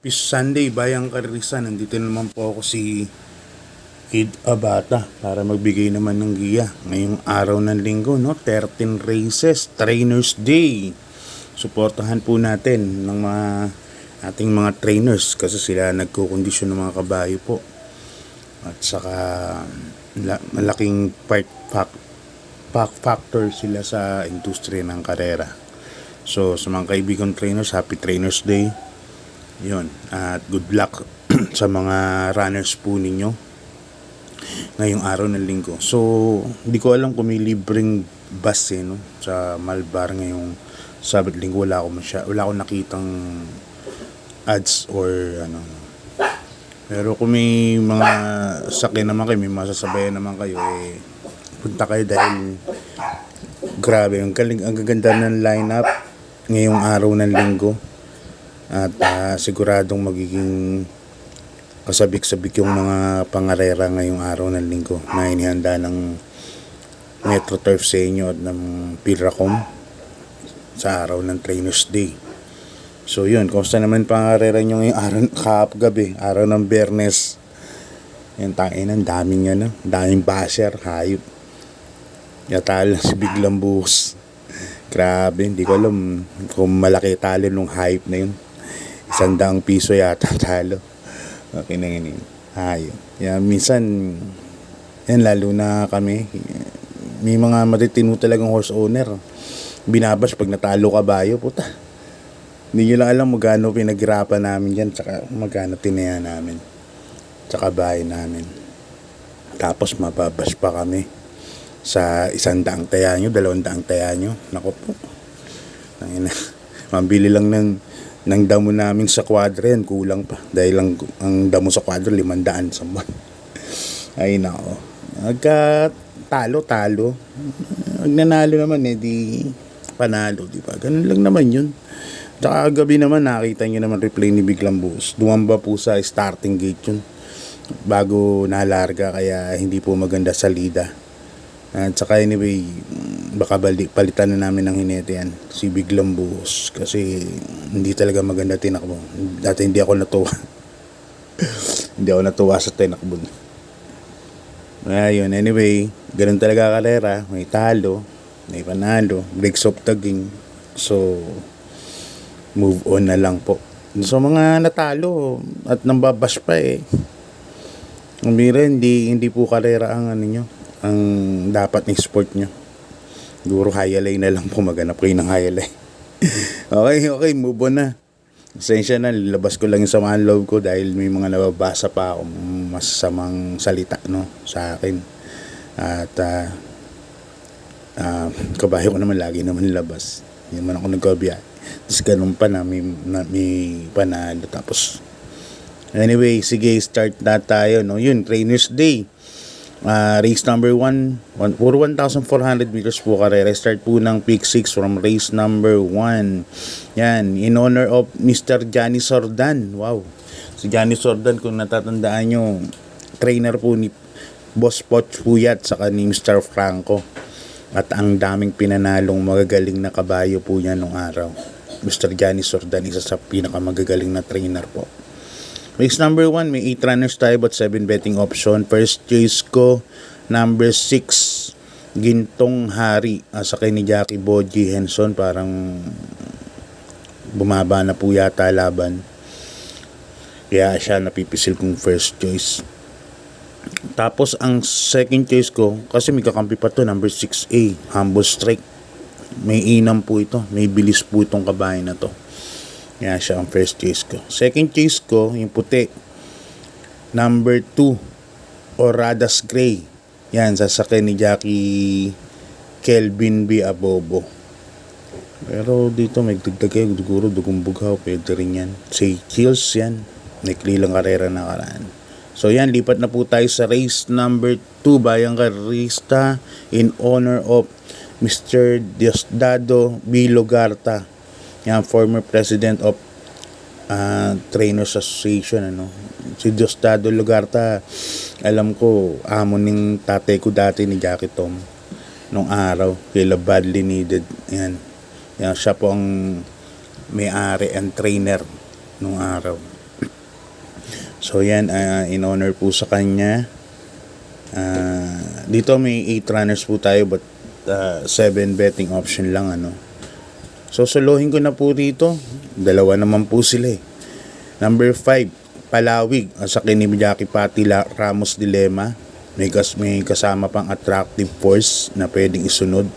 Peace Sunday, Bayang Karirisan. Nandito naman po ako si Kid Abata para magbigay naman ng giya. Ngayong araw ng linggo, no? 13 races, Trainers Day. Suportahan po natin ng mga ating mga trainers kasi sila nagkukondisyon ng mga kabayo po. At saka malaking factor sila sa industriya ng karera. So sa mga kaibigan trainers, Happy Trainers Day. Yun, at good luck sa mga runners po ninyo ngayong araw ng linggo. So, hindi ko alam kung may libreng bus no, sa Malbar ngayong Sabat linggo. Wala akong nakitang ads or ano. Pero kung may mga sakyan naman kayo, may masasabayan naman kayo, punta kayo dahil grabe, ang gaganda ng lineup ngayong araw ng linggo. At siguradong magiging kasabik-sabik yung mga pangarera ngayong araw ng linggo na inihanda ng Metro Turf sa inyo at ng Pilracom sa araw ng Trainers Day. So yun, kumusta naman pangarera nyo ngayong araw, gabi, araw ng Biyernes. Yan, ang daming yan, daming basher, hayop. Yatal si Biglang Buhos. Grabe, hindi ko alam kung malaki talo nung hype na yun. 100 piso yata talo. Okay na yun. Ayun. Yan, minsan, yan, lalo na kami, may mga matitino talagang horse owner. Binabas pag natalo kabayo, puta. Hindi nyo lang alam magkano pinaghirapan namin dyan, tsaka magkano tinaya namin, tsaka bahay namin. Tapos mababas pa kami sa 100 taya nyo, 200 taya nyo. Naku po. Mambili lang ng damo namin sa kwadro yan, kulang pa. Dahil ang damo sa kwadro, 500 sa buwan. Ay nako. Talo. Pag nanalo naman, di panalo, di ba? Ganun lang naman yun. Tsaka gabi naman, nakita nyo naman replay ni Biglang Buhos. Dumamba po sa starting gate yun. Bago nalarga, kaya hindi po maganda sa lida. At saka anyway, baka palitan na namin ng hinete yan, si Biglang Buhos, kasi hindi talaga maganda tinakbo. Dati hindi ako natuwa. Hindi ako natuwa sa tinakbo. Ayun, anyway, ganun talaga karera. May talo, may panalo, breaks of the game. So, move on na lang po. So, mga natalo at nambabash pa hindi po karera ang ano nyo, ang dapat ng sport nyo. Siguro highlight na lang po, maghanap kayo ng highlight. Okay, move on na. Pasensya na, labas ko lang yung samaan loob ko dahil may mga nababasa pa ako masasamang salita, no, sa akin. At kabayo ko naman lagi naman labas. Hindi naman ako nagkabiyahe. Tapos ganun pa na may panalo. Tapos anyway, sige, start na tayo, no. Yun, Trainers Day. Race number 1 for 1,400 meters po karera. Start po ng pick 6 from race number 1. Yan, in honor of Mr. Johnny Sordan. Wow, si Johnny Sordan, kung natatandaan nyo, trainer po ni Boss Poch Puyat saka ni Mr. Franco. At ang daming pinanalong magagaling na kabayo po yan nung araw. Mr. Johnny Sordan, isa sa pinakamagagaling na trainer po. Race number 1, may 8 runners tayo but 7 betting option. First choice ko, number 6, Gintong Hari. Sakay ni Jackie Boji Henson. Parang bumaba na po yata laban, kaya siya napipisil kong first choice. Tapos ang second choice ko, kasi may kakampi pa to, number 6A, Humble Strike. May inam po ito, may bilis po itong kabahay na to. Yan siya ang first choice ko. Second choice ko, yung puti, number 2, Oradas Gray. Yan, sasakay ni Jackie Kelvin B. Abobo. Pero dito may dagdag kayo, siguro dugong bughaw, pwede rin yan. Say Chills yan, naklilang karera na karaan. So yan, lipat na po tayo sa race number 2, Bayang Karista, in honor of Mr. Diosdado B. Logarta. Yan, former president of Trainers Association, ano. Si Diosdado Logarta, alam ko, amo ng tatay ko dati ni Jackie Tom nung araw, kila badly needed. Yan, siya po ang may-ari and trainer nung araw. So yan, in honor po sa kanya. Dito may 8 runners po tayo, but 7 betting option lang, ano. So solohin ko na po dito. Dalawa naman po sila eh. Number 5, Palawig. Sa ni Jackie Pati Ramos Dilemma. May kasama pang attractive force na pwedeng isunod.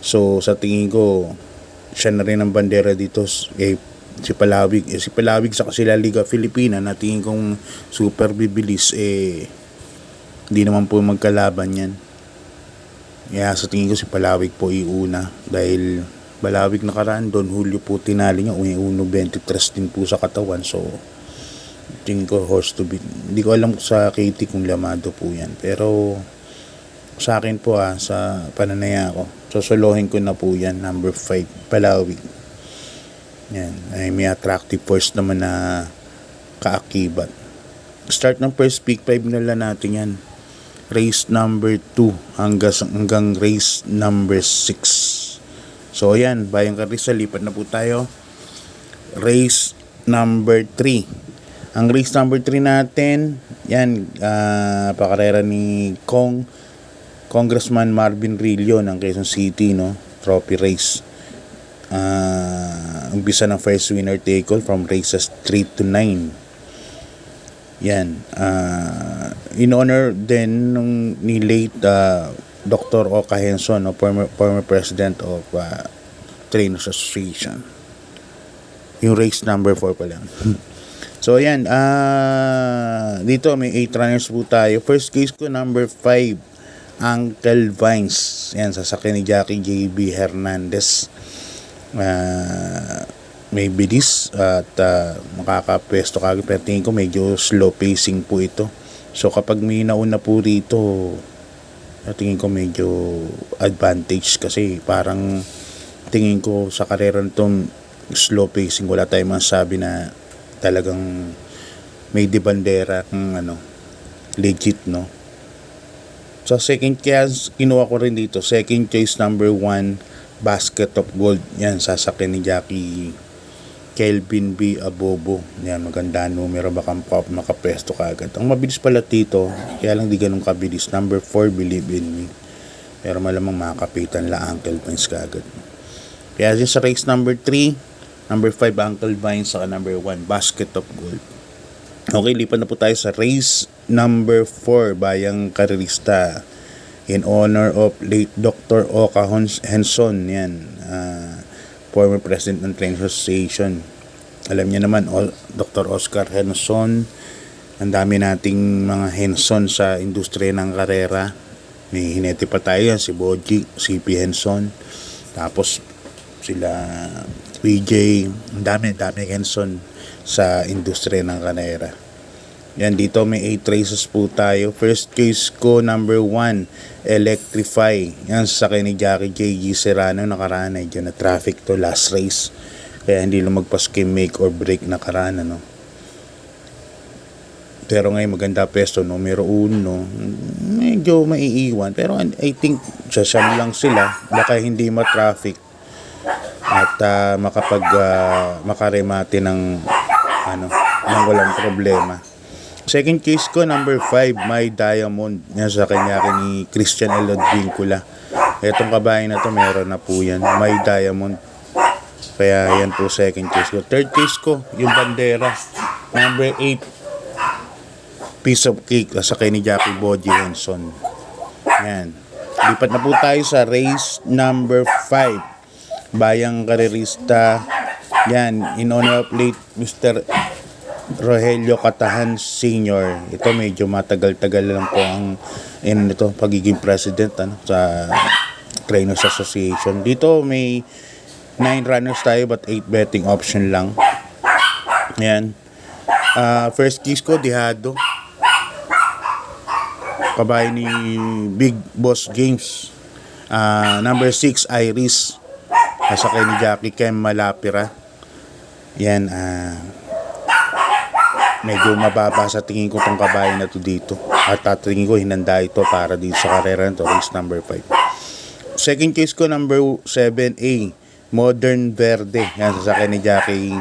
So sa tingin ko, siya na rin ang bandera dito. Si Palawig. Si Palawig sa kasila Liga Filipina na tingin kong super bibilis. Hindi naman po magkalaban yan. Kaya sa tingin ko si Palawig po iuna. Dahil Palawig nakaraan, Don Julio po tinali niya. 1.23 din po sa katawan. So tingin ko horse to beat. Hindi ko alam sa KT kung lamado po yan. Pero sa akin po sa pananaya ko, sosolohin ko na po yan. Number 5, Palawig. Yan, ay may attractive force naman na kaakibat. Start ng first pick 5 na lang natin yan. Race number 2 hanggang race number 6. So yan, Bayang Karisa, lipat na po tayo. Race number 3. Ang race number 3 natin, yan, pakarera ni Congressman Marvin Rillo ng Quezon City, no? Trophy race. Umpisa ng first winner take all from races 3 to 9. Yan, in honor din ni late Dr. Oka Henson, no, former president of Trainers Association. Yung race number 4 pa lang. So yan, dito may 8 runners po tayo. First case ko, number 5, Uncle Vines. Yan, sasakyan ni Jackie JB Hernandez. May bilis at makakapwesto kagad, pero tingin ko medyo slow pacing po ito. So kapag may nauna po rito, tingin ko medyo advantage, kasi parang tingin ko sa karera nito slow pacing. Wala tayong masabi na talagang may di bandera kung legit, no. So second case, kinuha ko rin dito, second choice number 1, Basket of Gold. Yan, sasakyan ni Jackie Kelvin B. Abobo. Yan, maganda numero, baka makapesto kagad. Ang mabilis pala dito, kaya lang di ganun kabilis. Number 4, Believe in Me. Pero malamang makakapitan lang Uncle Vines kagad. Kaya din sa race number 3, number 5, Uncle Vines, saka number 1, Basket of Gold. Okay, lipat na po tayo sa race number 4, Bayang Karista. In honor of late Dr. Oka Henson, yan, former president ng Trainers Association. Alam niya naman, Dr. Oscar Henson. Ang dami nating mga Henson sa industriya ng karera. May hinete pa tayo yan, si Boji, CP Henson. Tapos sila PJ, ang dami Henson sa industriya ng karera. Yan, dito may 8 races po tayo. First case ko, number 1, Electrify. Yan, sa ni Jackie J.G. Serrano. Nakaraan, medyo na traffic to last race. Kaya hindi lumagpas kay make or break nakaraan, ano. Pero ngayon maganda pesto, numero 1. Medyo maiiwan. Pero I think sasam lang sila. Baka hindi ma-traffic. At makaremate ng walang problema. Second case ko, number 5, My Diamond. Yan, sa kanya ni Christian Elod Vincula. Etong kabayan na to, meron na po yan, My Diamond. Kaya yan po second case ko. Third case ko, yung bandera, number 8, Piece of Cake, sa kanya ni Jackie Boji Henson. Yan. Lipat na po tayo sa race number 5, Bayang Karerista. Yan, in honor of late Mr. Rogelio Catahan Sr. Ito medyo matagal-tagal lang po ang pagiging president sa Trainers Association. Dito may 9 runners tayo, but 8 betting option lang. Ayan. First case ko, Dihado. Kabayan ni Big Boss Games. Number 6, Iris. Kasakay ni Jackie Kem Malapira. Yan, medyo mababa sa tingin ko tong kabayan na to dito. At tingin ko hinanda ito para dito sa karera nito, race number 5. Second case ko, number 7A, Modern Verde. Yan, sasakyan ni Jackie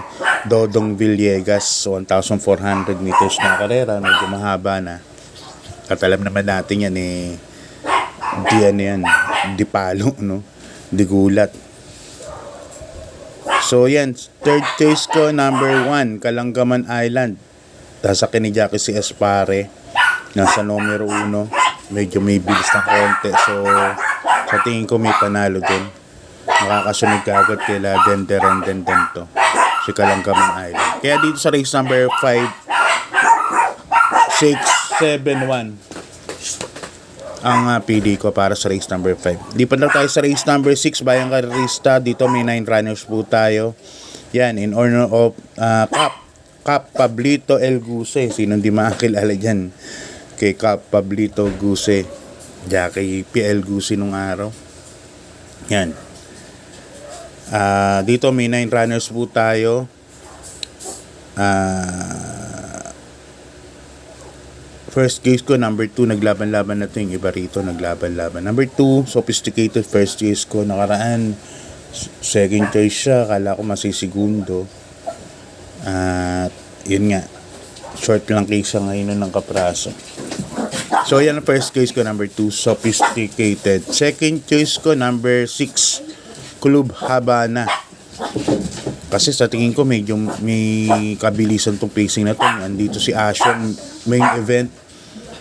Dodong Villegas, 1,400 meters na karera, medyo mahaba na. At alam naman natin yan di ano yan, di palo, no? Di gulat. So yan, third choice ko, number 1, Kalangaman Island. Sasakin ni Jackie si Espare, nasa numero 1. Medyo may bilis ng konti. So sa tingin ko may panalo din. Makakasunod ka agad kila Denderenden to, si Kalangaman Island. Kaya dito sa race number 5, 6, 7, 1 ang pili ko para sa race number 5. Lipat na tayo sa race number 6, Bayang Karerista. Dito may 9 runners po tayo. Yan, in honor of Cap Pablito El Guse. Sinong di makakilala dyan kay Cap Pablito Guse, Jackie PL Guse nung araw. Yan. Dito may 9 runners po tayo. First case ko, number 2, naglaban-laban na ito. Yung iba rito, naglaban-laban. Number 2, Sophisticated. First case ko, nakaraan. Second choice siya. Kala ko masisigundo. At yun nga. Short lang case siya ngayon ng kapraso. So, yan ang first case ko, number 2, Sophisticated. Second choice ko, number 6, Club Habana. Kasi sa tingin ko, medyo may kabilisan tong pacing na to. Andito si Ashon, main event.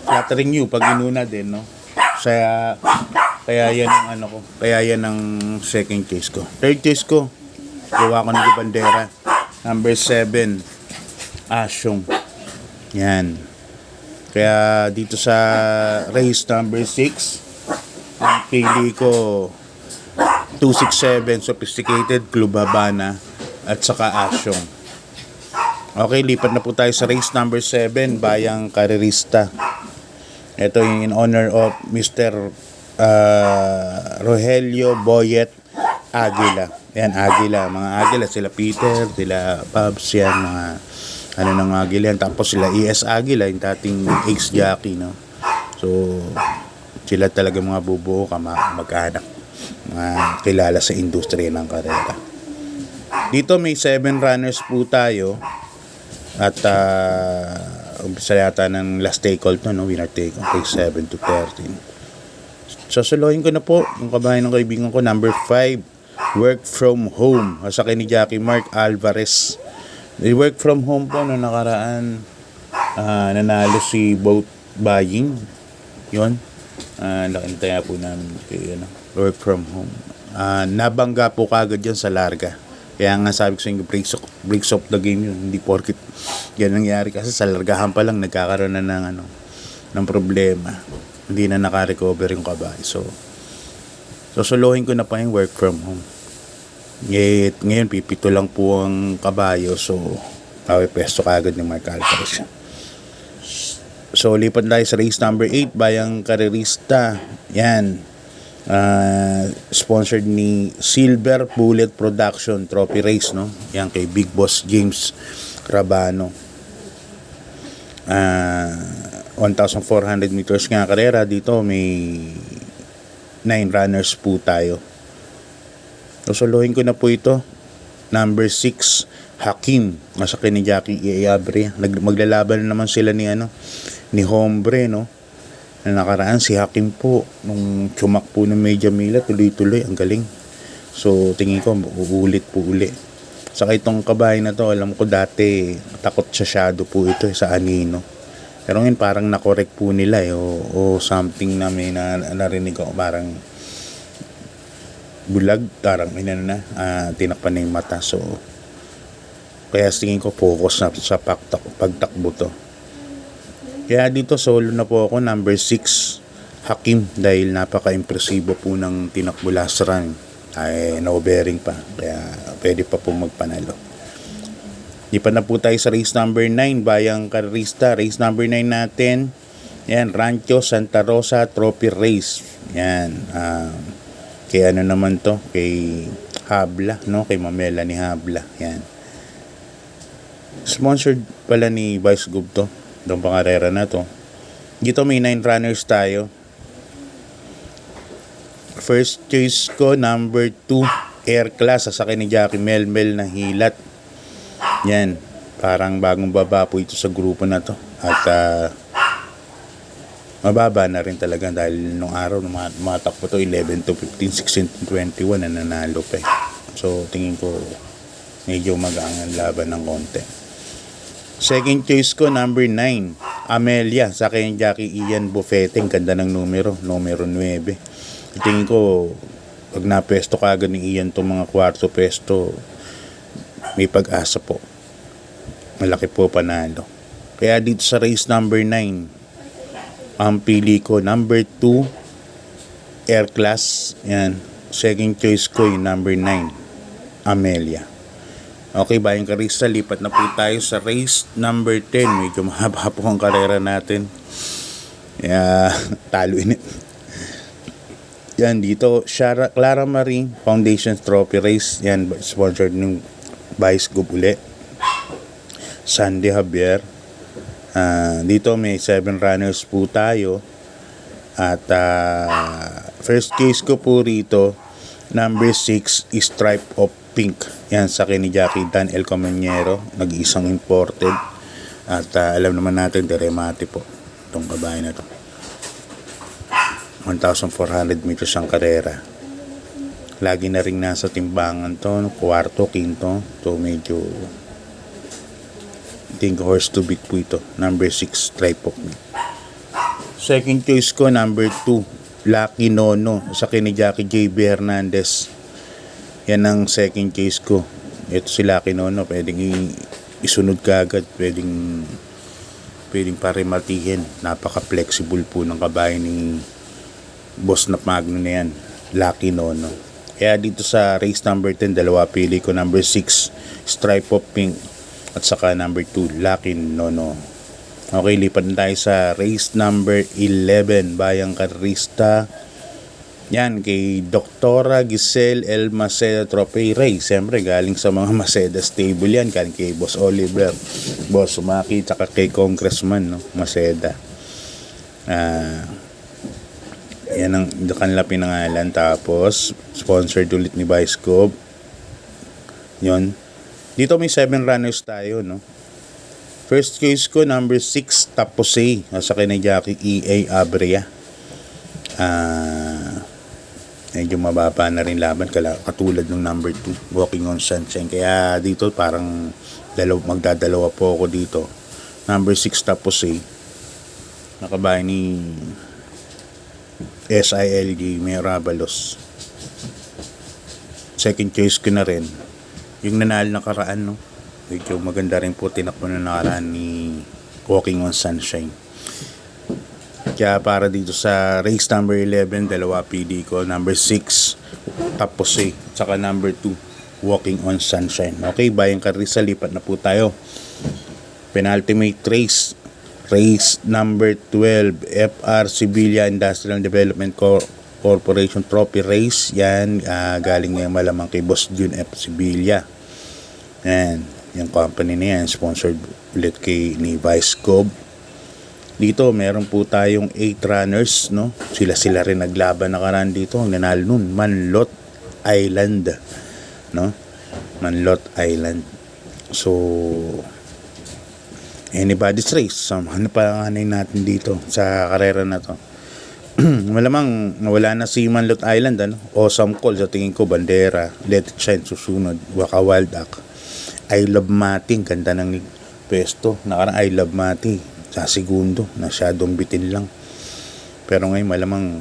Flattering you pag inuna din, no? Kaya yan ang ano ko. Kaya yan ang second case ko. Third case ko, gawa ko ng bandera. Number 7, Asyong. Yan. Kaya dito sa race number 6, ang pili ko 267 Sophisticated, Club Habana, at saka Asyong. Okay, lipat na po tayo sa race number 7, Bayang Karerista. Ito yung in honor of Mr. Rogelio Boyet Aguila. Yan, Aguila. Mga Aguila, sila Peter, sila Pabs, yan, mga ano ng Aguila yan. Tapos sila ES Aguila, yung dating ex-jockey, no? So, sila talaga mga bubuo mag-anak. Mga kilala sa industriya ng karera. Dito may 7 runners po tayo. At umpisa yata ng last take all to, no? Winner take all, 7 to 13. Sasuluhin ko na po yung kabayan ng kaibigan ko, number 5, Work From Home. Sa ni Jackie Mark Alvarez. The Work From Home po, no, nakaraan, nanalo si Boat Buying. Yun. Nakintaya po namin kay, Work From Home. Nabangga po kagad yan sa larga. Kaya nga sabi ko sa inyo, breaks of the game yun. Hindi porkit yan nangyari. Kasi sa largahan pa lang, nagkakaroon na ng problema. Hindi na naka-recover yung kabayo. So suluhin ko na pa yung work from home. Ngayon, pipito lang po ang kabayo. So, pawipesto kagad ni Mark Alvarez. So, lipat tayo sa race number 8, Bayang Karerista. Yan. Sponsored ni Silver Bullet Production Trophy Race, no? Yan kay Big Boss James Rabano. 1,400 meters nga karera. Dito may 9 runners po tayo. Susuluhin ko na po ito. Number 6, Hakim. Nasa ni Jackie Iabre. Maglalaban naman sila ni Hombre, no? Na nakaraan si Hakim po nung chumak po ng Medya Mila, tuloy-tuloy, ang galing. So tingin ko uulit po uli. Saka itong kabahay na to, alam ko dati takot siya shadow po ito sa Anino. Pero ngayon parang nakorek po nila o something na may narinig ko, parang bulag, parang tinakpan na yung mata. So kaya tingin ko focus na sa pagtakbo to. Kaya dito solo na po ako, number 6, Hakim, dahil napaka-impresibo po ng tinakbo last run. Ay no bearing pa, kaya pwede pa po magpanalo. Di pa na po tayo sa race number 9, Bayang Karerista. Race number 9 natin, yan, Rancho Santa Rosa Trophy Race. Yan, kay naman to, kay Habla, no? Kay Mamela ni Habla. Yan, sponsored pala ni Vice Gov to, itong pangarera na to. Dito may 9 runners tayo. First choice ko, number 2, Air Class. Sasakin ni Jackie Melmel na Hilat. Yan, parang bagong baba po ito sa grupo na to. At mababa na rin talaga dahil nung araw matakbo to 11 to 15, 16 to 21 na nanalo pa eh. So tingin ko medyo magaang ang laban ng konti. Second choice ko, number 9, Amelia, sa kay Jackie Ian Bufete. Ganda ng numero 9. Tingin ko pag napesto kagad ni Ian itong mga kwarto pesto, may pag-asa po, malaki po panalo. Kaya dito sa race number 9, ang pili ko number 2, Air Class. Yan, second choice ko yung number 9, Amelia. Okay, bayang karista, lipat na po tayo sa race number 10. Medyo mahaba po ang karera natin. Talo init. Yan, dito Clara Marie Foundation Trophy Race. Yan, sponsored ng Vice Group uli, Sandy Javier. Dito may 7 runners po tayo. At first case ko po rito, number 6, Stripe of Pink. Yan, sa akin ni Jackie Dan El Comanero, nag-iisang imported. At alam naman natin, Deremate po itong kabahay na to. 1,400 meters ang karera. Lagi na rin nasa timbangan to, kwarto, quinto. So medyo think horse to beat po ito. Number 6, Stripe of Pink. Second choice ko, number 2, Lucky Nono, sa akin ni Jackie J.B. Hernandez. Yan ang second case ko. Ito si Lucky Nono, pwedeng isunod ka agad, pwedeng parimatihin. Napaka-flexible po ng kabahay ni Boss na Magno na yan, Lucky Nono. Kaya dito sa race number 10, dalawa pili ko, number 6, Stripe of Pink, at saka number 2, Lucky Nono. Okay, lipat na tayo sa race number 11, bayang karista. Yan, kay Doktora Giselle L. Maceda Trophy Race. Siyempre, galing sa mga Maceda stable yan. Galing kay Boss Oliver, Boss Sumaki, tsaka kay Congressman, no? Maceda. Yan ang kanila pinangalan. Tapos, sponsored ulit ni Vice Group. Yun. Dito may 7 runners tayo, no? First case ko, number 6, Tapose, sa kay Jackie E.A. Abrea. Medyo mababa na rin laban, katulad ng number 2, Walking on Sunshine. Kaya dito parang magdadalawa po ako dito. Number 6, Tapose, nakabahay ni SILG Merabalos. Second choice ko na rin yung nanalo na karaan, no? Medyo maganda rin po tinakbo na nakaraan ni Walking on Sunshine. Kaya para dito sa race number 11, dalawa pili ko, number 6, Tapose, saka number 2, Walking on Sunshine. Okay, bayang karisa, lipat na po tayo. Penultimate race, race number 12, FR Sevilla Industrial Development Corporation Trophy Race. Yan, galing ngayon malamang kay Boss June F. Sevilla. Yan, yung company na yan, sponsored ulit kay ni Vice Group. Dito meron po tayong 8 runners, no? Sila rin naglaban nakaraan dito. Ang nanalo nun, Manlot Island, no? Manlot Island. So anybody's race. Ano pa natin dito sa karera na to? Malamang wala na si Manlot Island, ano? Awesome Call, sa tingin ko, Bandera, Let It Shine susunod, Waka Wild Act, I Love Mati, ganda ng pesto. Nakarang I Love Mati sa segundo, nasyadong bitin lang. Pero ngayon malamang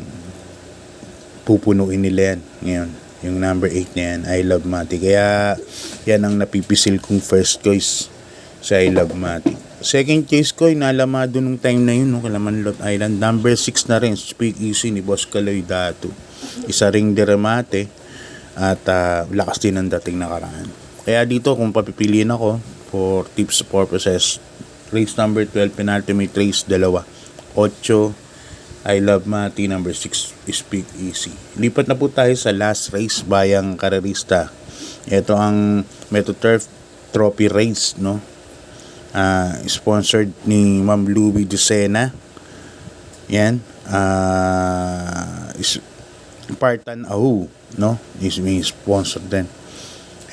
pupunuin nila yan ngayon. Yung number 8 na yan, I Love Mati. Kaya yan ang napipisil kong first choice sa I Love Mati. Second choice ko, inalamado nung time na yun, no? Kalamanlot Island. Number 6 na rin, Speak Easy ni Boss Kaloy Datu. Isa ring Deremate. At lakas din ang dating nakaraan. Kaya dito, kung papipiliin ako for tips purposes, race number 12, penultimate race, 2. 8, I Love Mati, number 6, Speak Easy. Lipat na po tayo sa last race, bayang karerista. Ito ang MetroTurf Trophy Race, no? Sponsored ni Ma'am Louie Lucena. Yan. Spartan Ahu, no? Is may sponsor din.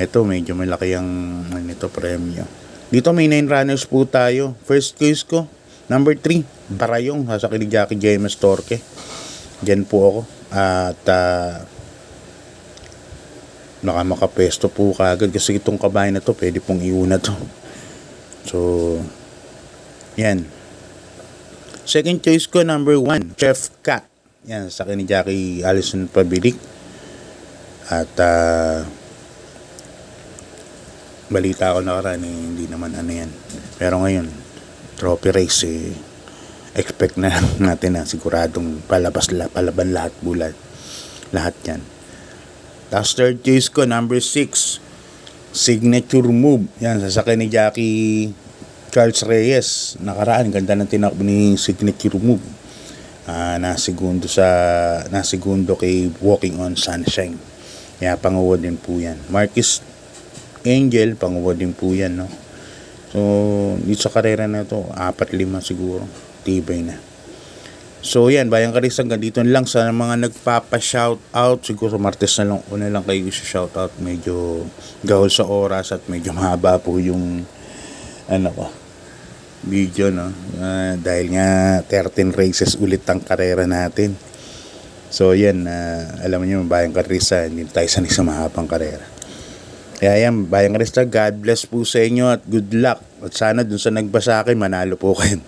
Ito, medyo malaki ang premyo. Dito may 9 runners po tayo. First choice ko, number 3, Barayong, sasakyan ni Jackie James Torque. Diyan po ako. At makapesto po kagad kasi itong kabayan na to, pwede pong iuna to. So, yan. Second choice ko, number 1, Chef Cat. Yan, sasakyan ni Jackie Allison Pabilik. At balita ko nakaraan hindi naman ano yan. Pero ngayon, trophy race expect na natin na siguradong palaban lahat bulat. Lahat yan. Tapos third choice ko, number 6, Signature Move. Yan, sasakyan ni Jackie Charles Reyes. Nakaraan, ganda ng tinakbo ni Signature Move. Nasigundo kay Walking on Sunshine. Kaya panguwa din po yan. Marquis Angel, panguwa din po yan, no? So, dito sa karera na ito, 4-5 siguro. Tibay na. So, yan, Bayang Karis, hanggang dito lang sa mga nagpapa-shoutout. Siguro Martes na lang, una lang kayo shoutout. Medyo gahol sa oras at medyo mahaba po yung video, no? Dahil nga 13 races ulit ang karera natin. So, yan, alam niyo, Bayang Karis, hindi tayo sanay sa mahabang karera. Kaya yan, Bayang Karis, God bless po sa inyo at good luck. At sana dun sa nagbasa akin, manalo po kayo.